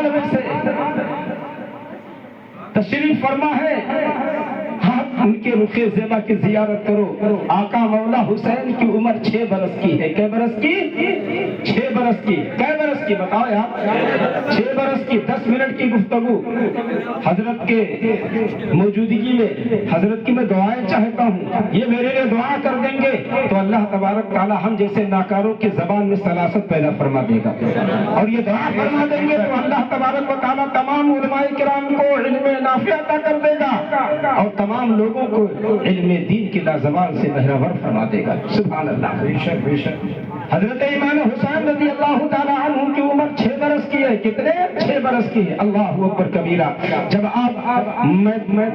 98 سے تشریف فرما ہے. ان کے رخ زیبا کی زیارت کرو. آقا مولا حسین کی عمر 6 برس کی ہے. کئے برس کی؟ 6 برس کی. کئے برس کی بتاؤ یار؟ 6 برس کی. 10 منٹ کی گفتگو حضرت کے موجودگی میں. حضرت کی میں دعائیں چاہتا ہوں, یہ میرے لیے دعا کر دیں گے تو اللہ تبارک تعالی ہم جیسے ناکاروں کی زبان میں سلاست پیدا فرما دے گا, اور یہ دعا فرما دیں گے تو اللہ تبارک و تعالی تمام علماء کرام کو علم نافع عطا کر دے گا, اور تمام لوگوں کو علم دین کی لازوال سے بہرور فرما دے گا. سبحان اللہ. بے شک حضرت امام حسین رضی اللہ تعالیٰ عنہ کی عمر 6 برس کی ہے. کتنے؟ 6 برس کی ہے. اللہ اکبر کبیرہ. جب آپ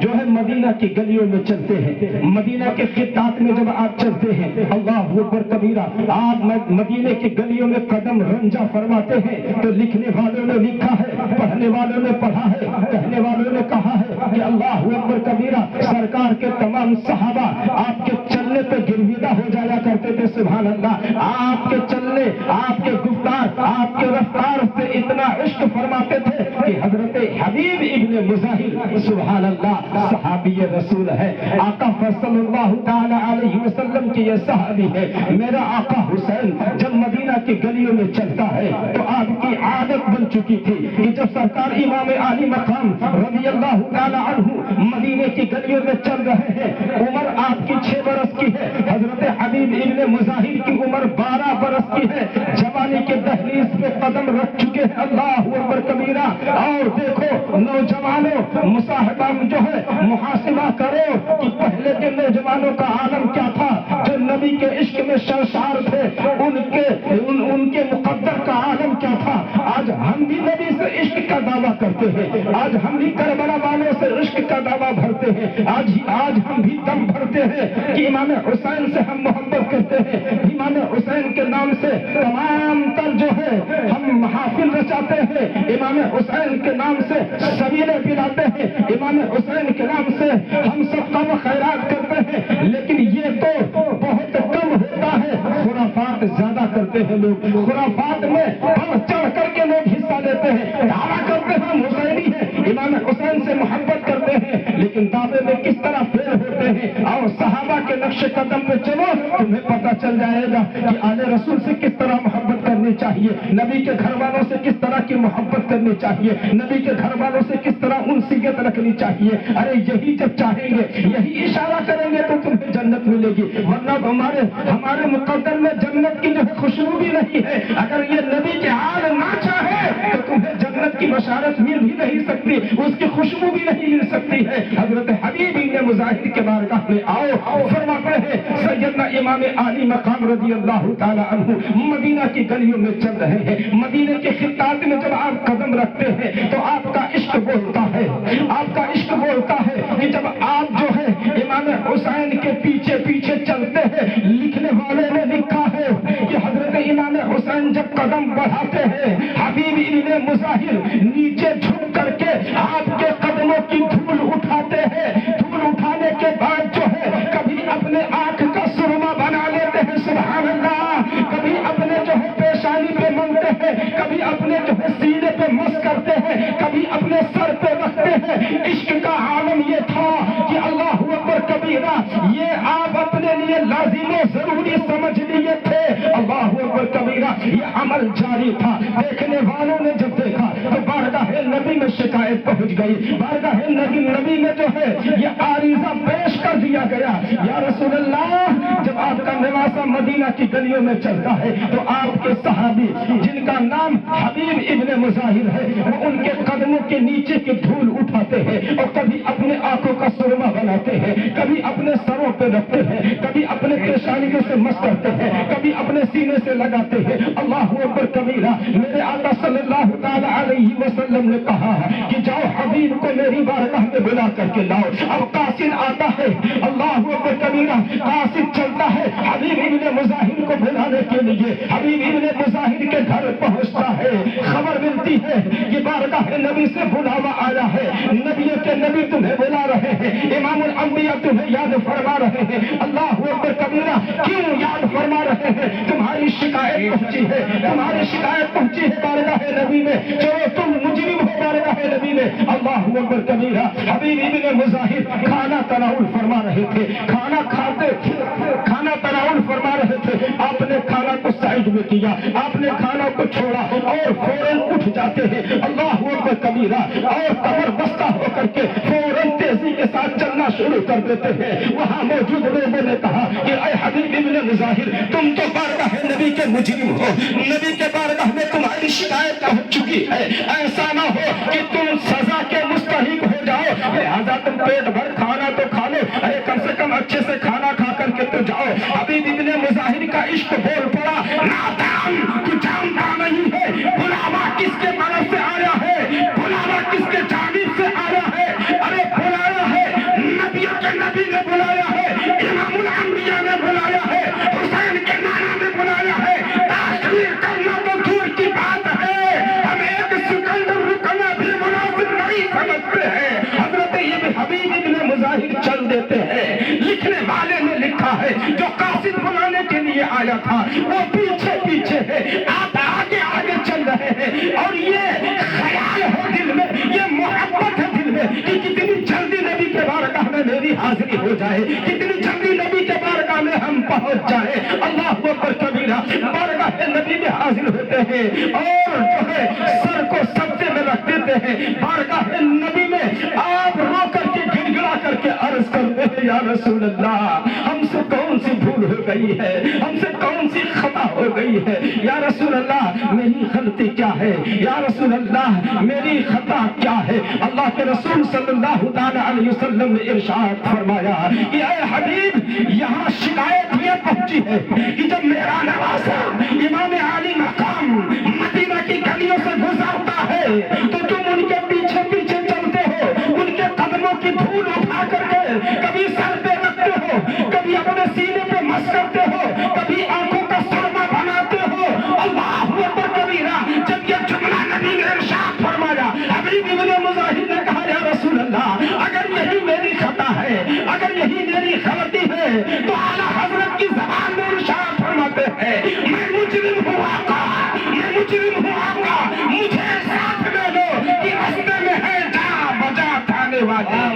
جو ہے مدینہ کی گلیوں میں چلتے ہیں, مدینہ کے خطات میں جب آپ چلتے ہیں, اللہ اکبر کبیرہ, آپ مدینہ کی گلیوں میں قدم رنجا فرماتے ہیں تو لکھنے والوں نے لکھا ہے, پڑھنے والوں نے پڑھا ہے, کہنے والوں نے کہا ہے کہ اللہ اکبر کبیرہ سرکار کے تمام صحابہ آپ کے چلنے پہ گرویدہ ہو جایا کرتے تھے. سبحان اللہ. آپ کے چلنے, آپ کے گفتار, آپ کے رفتار سے اتنا عشق فرماتے تھے کہ حضرت حبیب ابن مظاہر سبحان اللہ صحابی رسول ہے. آقا صلی اللہ تعالی علیہ وسلم کی یہ صحابی ہے. میرا آقا حسین جب مدینہ کی گلیوں میں چلتا ہے تو آپ کی عادت بن چکی تھی کہ جب سرکار امام عالی مقام رضی اللہ تعالی عنہ مدینہ کی گلیوں میں چل رہے ہیں, عمر آپ کی 6 برس کی ہے, حضرت حبیب ابن مظاہر کی عمر 12 برس کی ہے, جوانی کے دہلیز پہ قدم رکھ چکے ہیں. اللہ اکبر کبیرہ. اور دیکھو نوجوانوں, مصاحبہ جو ہے محاسبہ کرو کہ پہلے کے نوجوانوں کا عالم کیا تھا جو نبی کے عشق میں سرشار تھے, ان کے مقدر کا عالم کیا تھا. آج ہم بھی نبی سے عشق کا دعویٰ کرتے ہیں, آج ہم بھی کربلا والوں سے عشق کا دعویٰ بھرتے ہیں, آج ہم بھی دم بھرتے ہیں کہ امام حسین سے ہم محبت کرتے ہیں, امام حسین کے نام سے تمام تر جو ہے ہم محافل رچاتے ہیں, امام حسین کے نام سے سبیلے پلاتے ہیں, امام حسین کے نام سے ہم سب کا خیرات کرتے ہیں. لیکن یہ تو بہت کم ہوتا ہے, خرافات زیادہ کرتے ہیں لوگ. خرافات میں بڑھ چڑھ کر کے لوگ حصہ لیتے ہیں, دعویٰ کرتے ہیں ہم حسینی ہیں, امام حسین سے محبت کرتے ہیں, لیکن دعوے میں کس طرح فیل ہوتے ہیں. اور صحابہ کے نقش قدم پہ چلو, تمہیں پتہ چل جائے گا کہ آل رسول سے کس طرح محبت کرنی چاہیے, نبی کے گھر والوں سے کس طرح کی محبت کرنی چاہیے, نبی کے گھر والوں سے کس طرح انسیت رکھنی چاہیے. ارے یہی جب چاہیں گے, یہی اشارہ کریں گے تو تمہیں جنت ملے گی, ورنہ ہمارے مقدر میں جنت کی جو ہے خوشبو بھی نہیں ہے. اگر یہ نبی کے حال نہ چاہے تو تمہیں جنت کی بشارت مل بھی نہیں سکتی, اس کی خوشبو بھی نہیں مل سکتی ہے. حضرت حبیب ابن مظاہر کے بارگاہ میں آؤ, فرماتے ہیں سیدنا امام عالی مقام رضی اللہ تعالی عنہ مدینہ کی گلیوں میں چل رہے ہیں. مدینہ کے خطات میں جب آپ قدم رکھتے ہیں تو آپ کا عشق بولتا ہے, آپ کا عشق بولتا ہے کہ جب آپ جو ہے امام حسین کے پیچھے پیچھے چلتے ہیں. لکھنے والے نے لکھا ہے کہ حضرت امام حسین جب قدم بڑھاتے ہیں, حبیب ابن مظاہر نیچے جھک کر کے آپ کے قدموں کی دھول اٹھاتے ہیں. دھول اٹھانے کے بعد جو ہے کبھی اپنے آنکھ کا سرما بنا لیتے ہیں, سبحان اللہ, کبھی اپنے جو ہے پیشانی پہ ملتے ہیں, کبھی اپنے جو ہے سینے پہ مس کرتے ہیں, کبھی اپنے سر پہ رکھتے ہیں. عشق کا عالم یہ تھا کہ اللہ اکبر کبیرہ, یہ آپ اپنے لیے لازم و ضروری سمجھ لیے تھے. اللہ اکبر کبیرہ, یہ عمل جاری تھا. دیکھنے والوں نے جب دیکھا تو بارگاہ نبی میں شکایت پہنچ گئی, بارگاہ نبی میں جو ہے یہ عریضہ پیش کر دیا گیا, یا رسول اللہ جب آپ کا نواسہ مدینہ کی گلیوں میں چلتا ہے تو آپ کے صحابی جن کا نام حبیب ابن مظاہر ہے وہ ان کے قدموں کے نیچے کی دھول اٹھاتے ہیں اور کبھی اپنے آنکھوں کا سرما بناتے ہیں, کبھی اپنے سروں پہ رکھتے ہیں, کبھی اپنے پیشانیوں سے مس کرتے ہیں, کبھی اپنے سینے سے لگاتے ہیں. اللہ اکبر کبیرہ. میرے آقا صلی اللہ تعالی علیہ وسلم نے کہا کہ جاؤ حبیب کو میری بارگاہ میں بلا کر کے لاؤ. اب قاصد آتا ہے, اللہ اکبر کبیرہ, قاصد چلتا ہے حبیب ابن مظاہر کو بلانے کے لیے. حبیب ابن مظاہر کے گھر پہنچتا ہے, خبر ملتی ہے کہ بارگاہ نبی سے بلاوا آیا ہے, نبی کے نبی تمہیں بلا رہے ہیں, امام الانبیاء تمہیں یاد فرما رہے ہیں. اللہ اکبر کبیرہ, کیوں یاد فرما رہے ہیں؟ تمہاری شکایت پہنچی ہے, تمہاری شکایت پہنچی ہے بارگاہ نبی میں, چلو تم مجرم اکبر کبیرہ. حبیب ابن مظاہر کھانا تناول فرما رہے تھے, کھانا تناول فرما رہے تھے. آپ نے کھانا کو سائڈ میں کیا, آپ نے کھانا کو چھوڑا اور فوراً اٹھ جاتے ہیں. اللہ اکبر کبیرہ. اور کمر بستہ ہو کر کے فوراً تیزی کے ساتھ چلنا شروع کر دیتے ہیں. وہاں موجود لوگوں نے کہا کہ اے حبیب ابن مظاہر, تم تو بارگاہ نبی کے مجرم ہو, نبی کے بارگاہ میں تمہاری شکایت پہنچ چکی ہے. ایسا نہ ہو کہ تم سزا کے مستحق ہو جاؤ, لہذا تم پیٹ بھر کھانا تو کھا لو, ارے کم سے کم اچھے سے کھانا کھا کر کے تو جاؤ. حبیب ابن مظاہر کا عشق بول پڑا, نادان تو جانتا نہیں ہے بلاوا کس کے طرف سے آیا ہے, بلاوا کس کے جانب سے آیا ہے. ارے بلایا ہے نبی کے نبی نے بلایا ہے, امام الانبیاء نے بلایا ہے, حسین کے نانا نے بلایا ہے. تاخیر کرنا تو دور کی بات ہے, ہم ایک سیکنڈ رکنا بھی مناسب نہیں سمجھتے ہیں. حضرت حبیب ابن مظاہر چل دیتے ہیں. لکھنے والے نے لکھا ہے جو قاصد بلانے کے لیے آیا تھا وہ پیچھے پیچھے ہے, آپ آگے آگے چل رہے ہیں. اور یہ خیال ہے دل میں, یہ محبت ہے دل میں کہ کتنی جلدی نبی کے بارگاہ میں میری حاضری ہو جائے, کتنی جلدی نبی کے بارگاہ میں ہم پہنچ جائیں. اللہ اکبر کبیرہ. بارگاہ نبی میں حاضر ہوتے ہیں اور جو ہے سر کو سجدے میں رکھ دیتے ہیں. بارگاہ نبی میں آپ رو کر کے گڑ گڑا کر کے عرض کرتے ہیں, یا رسول اللہ ہم سے کون سی بھول ہو گئی ہے, ہم سے کون سی خطا ہو گئی ہے. یا رسول اللہ میری غلطی کیا ہے, یا رسول اللہ میری خطا کیا ہے. اللہ کے رسول صلی اللہ تعالی علیہ وسلم نے ارشاد فرمایا کہ اے حبیب یہاں شکایت یہ پہنچی ہے کہ جب میرا نواسا امام عالی مقام مدینہ کی گلیوں سے گزرتا ہے تو تم ان کے پیچھے پیچھے چلتے ہو, ان کے قدموں کی دھول اٹھا کر کے کبھی سر پہ رکھتے ہو, کبھی اپنے سینے پہ مس کرتے ہو, کبھی آنکھوں کا سرما بناتے ہو. اللہ اکبر کبیرہ. جب یہ جملہ نبی نے ارشاد فرمایا, حبیب ابن مظاہر نے کہا یا رسول اللہ اگر یہی میری خطا ہے, اگر یہی میری غلطی ہے تو اعلیٰ حضرت کی زبان میں ارشاد فرماتے ہیں میں مجرم ہوں آقا, میں مجرم ہوں آقا, مجھے ساتھ میں لو کہ رستے میں ہے جا بجا کھانے والی.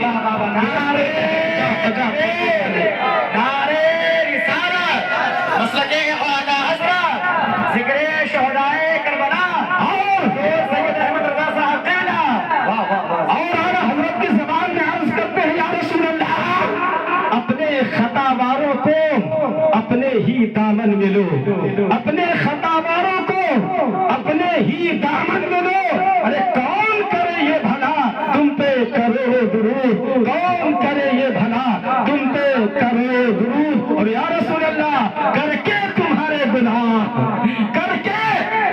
اپنے ہی دامن میں لو, اپنے خطاواروں کو اپنے ہی دامن میں لو. ارے کون کرے یہ بھلا تم پہ کرو درود, کون کرے یہ بھلا تم پہ کرو درود. اور یا رسول اللہ کر کے تمہارے گناہ, کر کے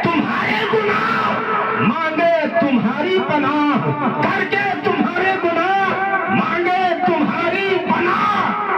تمہارے گناہ مانگے تمہاری پناہ, کر کے تمہارے گناہ مانگے تمہاری پناہ.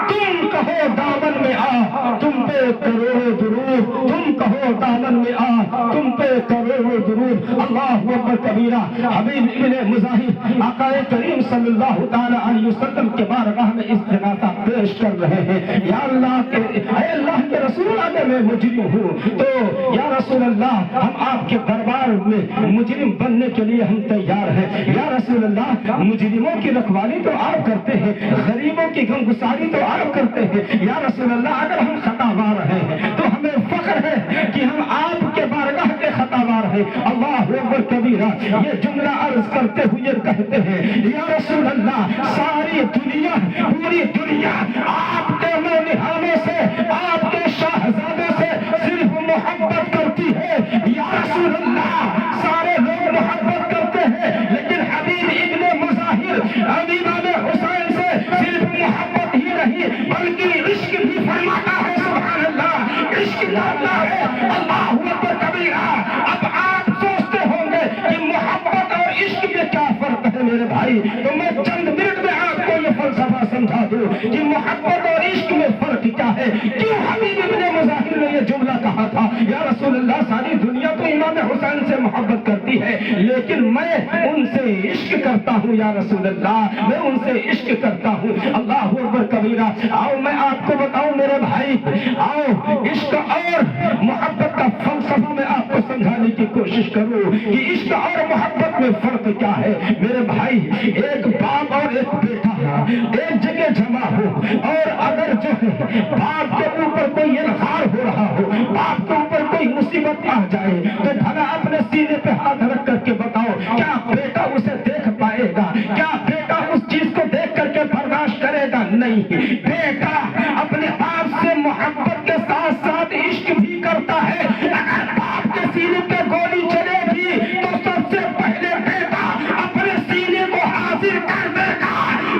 تم کہو دامن میں آ تم پہ کرو درود, تم کہو دامن میں آ تم پہ کرو درود. اللہ اکبر کبیرہ. حبیب ابن مظاہر آقا کریم صلی اللہ تعالی علیہ وسلم کے بارگاہ میں استغاثہ پیش کر رہے ہیں. یا اللہ اے اللہ کے رسول اگر میں مجرم ہوں تو یا رسول اللہ ہم آپ کے دربار میں مجرم بننے کے لیے ہم تیار ہیں. یا رسول اللہ مجرموں کی رکھوالی تو آپ کرتے ہیں, غریبوں کی غمگساری تو آپ کرتے ہیں. یا رسول اللہ اگر ہم خطا وار ہیں تو ہمیں فخر ہے کہ ہم آپ کے بارگاہ کے خطا وار ہیں. اللہ اکبر کبیرہ. یہ جملہ عرض کرتے ہوئے کہتے ہیں یا رسول اللہ ساری دنیا, پوری دنیا آپ کے نونہالوں سے, آپ کے شاہزادوں سے صرف محبت کرتی ہے. یا رسول اللہ سارے لوگ محبت کرتے ہیں لیکن حبیب ابن مظاہر امام حسین سے صرف محبت ہی نہیں بلکہ عشق بھی فرماتا ہے. سبحان اللہ, عشق لاتا ہے. اللہ اکبر کبیرہ. اب آپ سوچتے ہوں گے کہ محبت اور عشق میں کیا فرق ہے میرے بھائی, تو میں چند منٹ میں آپ کو یہ فلسفہ سمجھا دوں کہ محبت اور عشق میں فرق کیا ہے. کیوں حبیب ابن مظاہر نے یہ جملہ کہا تھا یا رسول اللہ ساری دنیا تو امام حسین سے محبت کرتی ہوتی ہے، لیکن میں ان سے عشق کرتا ہوں یا رسول اللہ، میں ان سے عشق کرتا ہوں۔ اللہ اکبر کبیرہ۔ آؤ میں آپ کو بتاؤں میرے بھائی، آؤ عشق اور محبت کا فلسفہ میں آپ کو سمجھانے کی کوشش کروں کہ عشق اور محبت میں فرق کیا ہے۔ میرے بھائی، ایک باپ اور ایک بیٹا ایک جگہ جمع ہو، اور اگر جو ہے باپ کے اوپر کوئی انہار ہو رہا ہو، باپ کے اوپر کوئی مصیبت آ جائے، تو بھلا اپنے سینے پہ ہاتھ رکھ کر کے بتاؤ، کیا بیٹا اسے دیکھ پائے گا؟ کیا بیٹا اس چیز کو دیکھ کر کے برداشت کرے گا؟ نہیں۔ بیٹا اپنے باپ سے محبت کے ساتھ ساتھ عشق بھی کرتا ہے۔ اگر باپ کے سینے پہ گولی چلے گی تو سب سے پہلے بیٹا اپنے سینے کو حاضر کر دے گا۔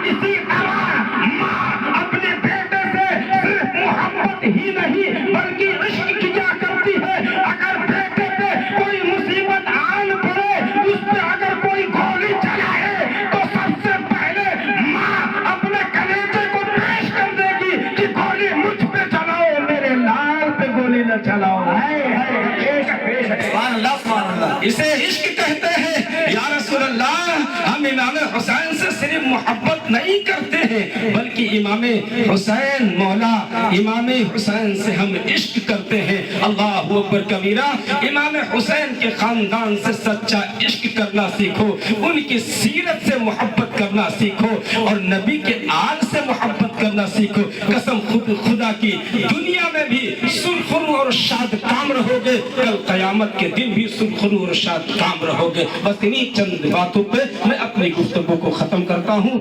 اسی طرح ماں اپنے بیٹے سے صرف محبت ہی نہیں بلکہ عشق کیا کرتی ہے۔ اگر بیٹے پہ کوئی مصیبت آن پڑے، اس پہ اگر کوئی گولی چلائے، تو سب سے پہلے ماں اپنے کلیجے کو پیش کر دے گی کہ گولی مجھ پہ چلاؤ، میرے لال پہ گولی نہ چلاؤ۔ اسے عشق کہتے ہیں یا رسول اللہ۔ ہم امام حسین سے صرف محبت نہیں کرتے ہیں بلکہ امام حسین مولا امام حسین سے ہم عشق کرتے ہیں۔ اللہ اکبر کبیرہ۔ امام حسین کے خاندان سے سچا عشق کرنا سیکھو، ان کی سیرت سے محبت کرنا سیکھو، اور نبی کے آل سے محبت کرنا سیکھو۔ قسم خدا کی، دنیا میں بھی سرخرو اور شاد کام رہو گے، کل قیامت کے دن بھی سرخرو اور شاد کام رہو گے۔ بس انہی چند باتوں پہ میں اپنی گفتگو کو ختم کرتا ہوں۔